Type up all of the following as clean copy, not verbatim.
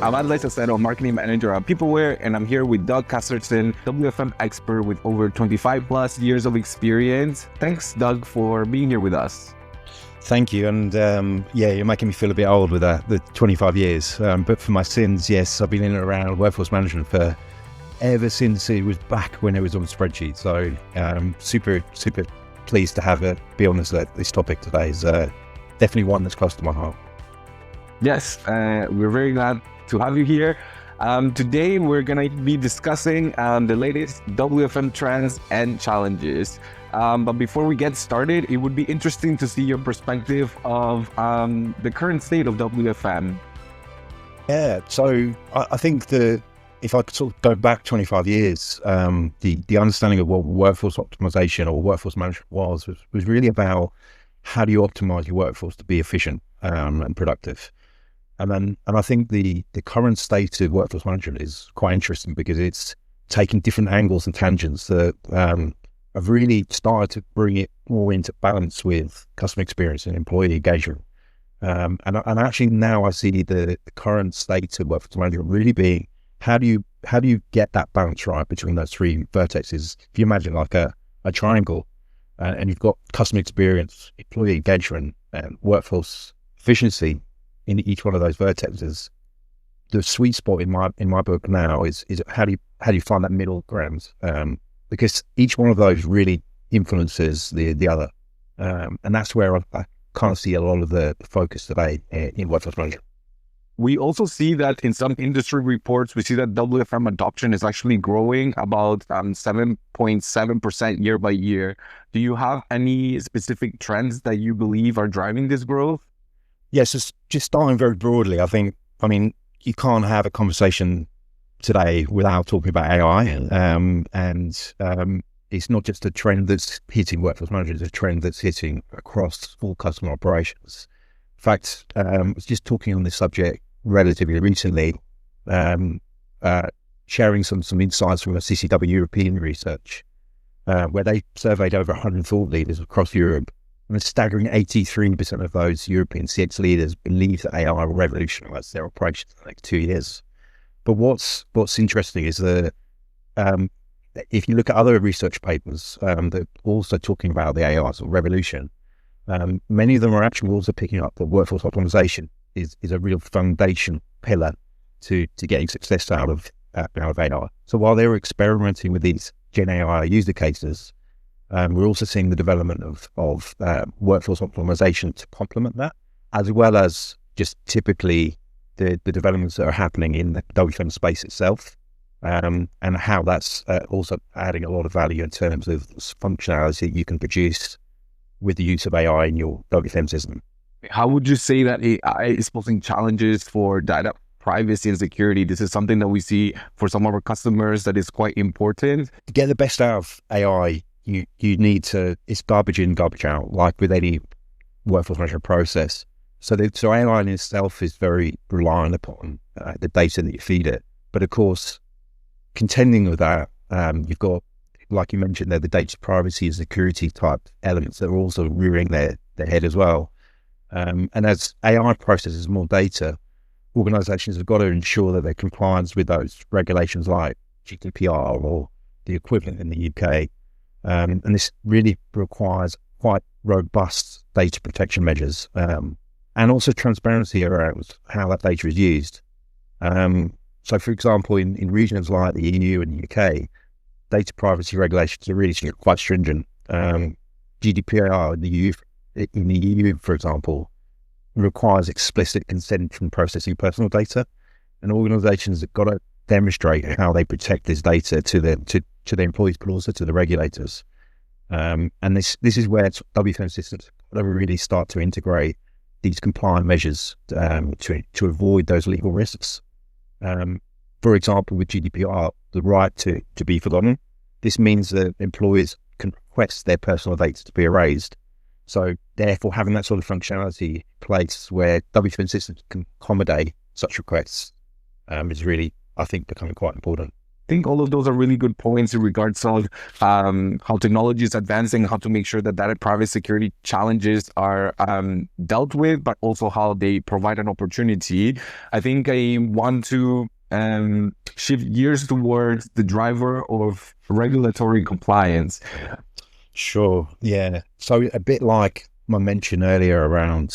I'm Adlai Sacero, Marketing Manager at Peopleware, and I'm here with Doug Casterton, WFM expert with over 25 plus years of experience. Thanks, Doug, for being here with us. Thank you. And you're making me feel a bit old with that, the 25 years. But for my sins, yes, I've been in and around workforce management for ever since it was back when it was on spreadsheets. So super pleased to have it be on this topic today. Is definitely one that's close to my heart. Yes, we're very glad to have you here. Today, we're going to be discussing the latest WFM trends and challenges. But before we get started, it would be interesting to see your perspective of the current state of WFM. Yeah, so I think if I could sort of go back 25 years, the understanding of what workforce optimization or workforce management was really about how do you optimize your workforce to be efficient and productive. And I think the current state of workforce management is quite interesting because it's taking different angles and tangents that have really started to bring it more into balance with customer experience and employee engagement. And actually now I see the current state of workforce management really being how do you get that balance right between those three vertexes? If you imagine like a triangle, and you've got customer experience, employee engagement, and workforce efficiency in each one of those vertexes, the sweet spot in my book now is how do you find that middle ground? Because each one of those really influences the other, and that's where I kind of see a lot of the focus today in workforce management. We also see that in some industry reports, we see that WFM adoption is actually growing about 7.7% year by year. Do you have any specific trends that you believe are driving this growth? Yes, just starting very broadly, I mean, you can't have a conversation today without talking about AI. And it's not just a trend that's hitting workforce management, it's a trend that's hitting across all customer operations. In fact, I was just talking on this subject relatively recently, sharing some insights from a CCW European research, where they surveyed over 100 thought leaders across Europe. And a staggering 83% of those European CX leaders believe that AI will revolutionize their operations in the next 2 years. But what's interesting is that if you look at other research papers that are also talking about the AI sort of revolution, many of them are actually also picking up that workforce optimization is a real foundation pillar to getting success out of AI. So while they were experimenting with these Gen AI user cases, we're also seeing the development of workforce optimization to complement that, as well as just typically the developments that are happening in the WFM space itself, and how that's also adding a lot of value in terms of functionality you can produce with the use of AI in your WFM system. How would you say that AI is posing challenges for data privacy and security? This is something that we see for some of our customers that is quite important. To get the best out of AI, you need to, it's garbage in, garbage out, like with any workforce management process. So AI in itself is very reliant upon the data that you feed it. But of course, contending with that, you've got, like you mentioned there, the data privacy and security type elements that are also rearing their head as well. And as AI processes more data, organizations have got to ensure that they're compliant with those regulations like GDPR or the equivalent in the UK. And this really requires quite robust data protection measures, and also transparency around how that data is used. So, for example, in regions like the EU and the UK, data privacy regulations are really quite stringent. GDPR in the EU, for example, requires explicit consent from processing personal data, and organizations have got to demonstrate how they protect this data to the employees, but also to the regulators. And this is where WFM systems really start to integrate these compliant measures to avoid those legal risks. For example, with GDPR, the right to be forgotten. This means that employees can request their personal data to be erased. So therefore, having that sort of functionality in place where WFM systems can accommodate such requests is really, I think, becoming quite important. think all of those are really good points in regards of how technology is advancing, how to make sure that data privacy security challenges are dealt with, but also how they provide an opportunity. I think I want to shift gears towards the driver of regulatory compliance. Sure. Yeah. So a bit like my mention earlier around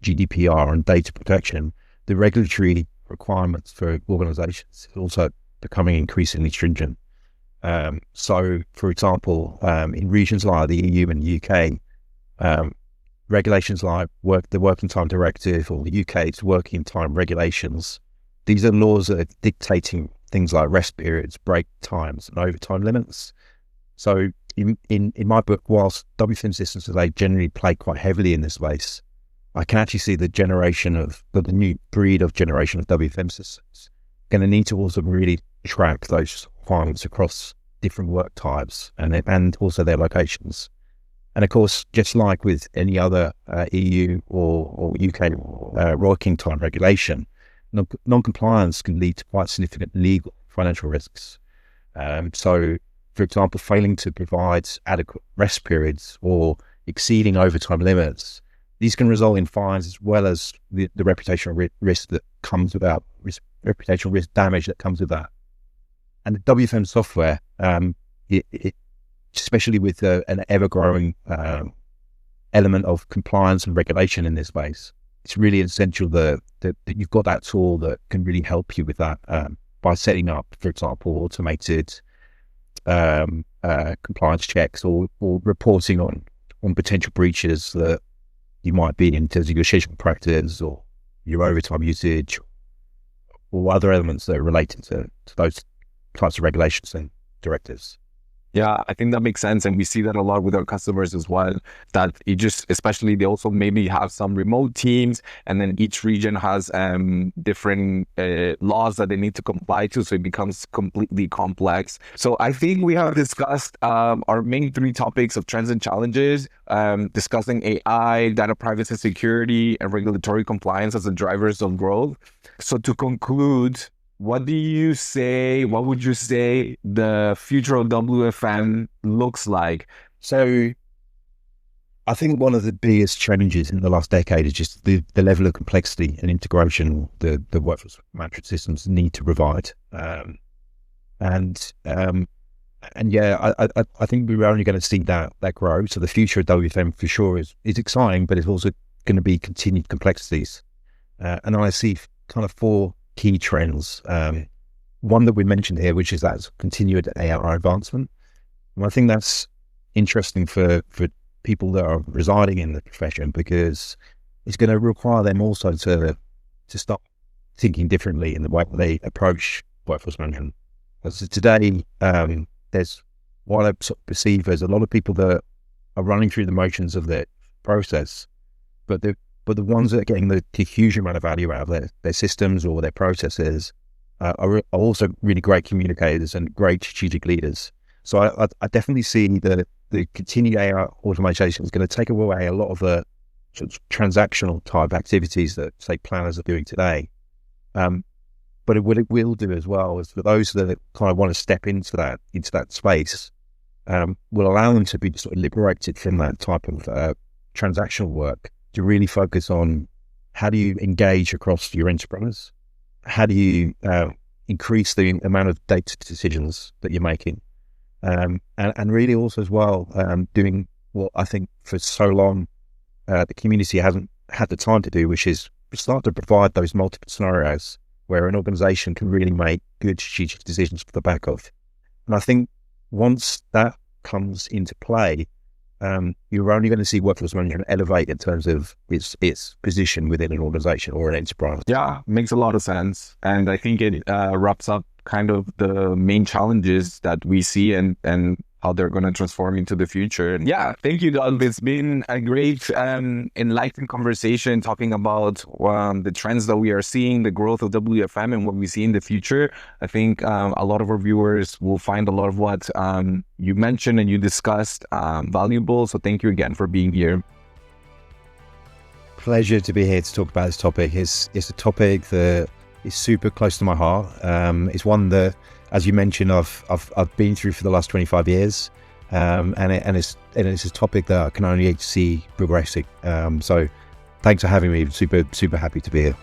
GDPR and data protection, the regulatory requirements for organizations is also becoming increasingly stringent. So, for example, in regions like the EU and the UK, regulations like the Working Time Directive or the UK's Working Time Regulations, these are laws that are dictating things like rest periods, break times, and overtime limits. So, in my book, whilst WFM systems today generally play quite heavily in this space, I can actually see the new breed of generation of WFM systems going to need to also really track those requirements across different work types and also their locations. And of course, just like with any other EU or UK working time regulation, non-compliance can lead to quite significant legal financial risks. So, for example, failing to provide adequate rest periods or exceeding overtime limits, these can result in fines as well as the reputational risk that comes with that, reputational risk damage that comes with that. And the WFM software, especially with an ever-growing element of compliance and regulation in this space, it's really essential that you've got that tool that can really help you with that by setting up, for example, automated compliance checks or reporting on potential breaches that you might be in terms of your schedule practice or your overtime usage or other elements that are related to those types of regulations and directives. Yeah, I think that makes sense. And we see that a lot with our customers as well, that it just, especially they also maybe have some remote teams and then each region has different laws that they need to comply to. So it becomes completely complex. So I think we have discussed our main three topics of trends and challenges, discussing AI, data privacy security, and regulatory compliance as the drivers of growth. So to conclude, what would you say the future of WFM looks like? So I think one of the biggest challenges in the last decade is just the level of complexity and integration the workforce management systems need to provide. And yeah, I think we're only going to see that grow. So the future of WFM for sure is exciting, but it's also going to be continued complexities. And I see kind of four key trends. One that we mentioned here, which is that continued AI advancement. And I think that's interesting for people that are residing in the profession because it's going to require them also to start thinking differently in the way they approach workforce management. So today, there's what I sort of perceive as a lot of people that are running through the motions of their process, but the ones that are getting the huge amount of value out of their systems or their processes are also really great communicators and great strategic leaders. So I definitely see the continued AI automation is going to take away a lot of the sort of transactional type activities that, say, planners are doing today. But what it will do as well is for those that kind of want to step into that space, will allow them to be sort of liberated from that type of transactional work to really focus on how do you engage across your enterprise? How do you increase the amount of data decisions that you're making? And really also as well, doing what I think for so long the community hasn't had the time to do, which is start to provide those multiple scenarios where an organization can really make good strategic decisions for the back of. And I think once that comes into play, you're only going to see workforce management elevate in terms of its position within an organization or an enterprise. Yeah, makes a lot of sense. And I think it wraps up kind of the main challenges that we see and how they're going to transform into the future. And yeah, thank you, Doug. It's been a great enlightening conversation talking about the trends that we are seeing, the growth of WFM and what we see in the future. I think a lot of our viewers will find a lot of what you mentioned and you discussed valuable. So thank you again for being here. Pleasure to be here to talk about this topic. It's a topic that is super close to my heart. It's one that as you mentioned, I've been through for the last 25 years, and it's a topic that I can only see progressing. So thanks for having me. Super happy to be here.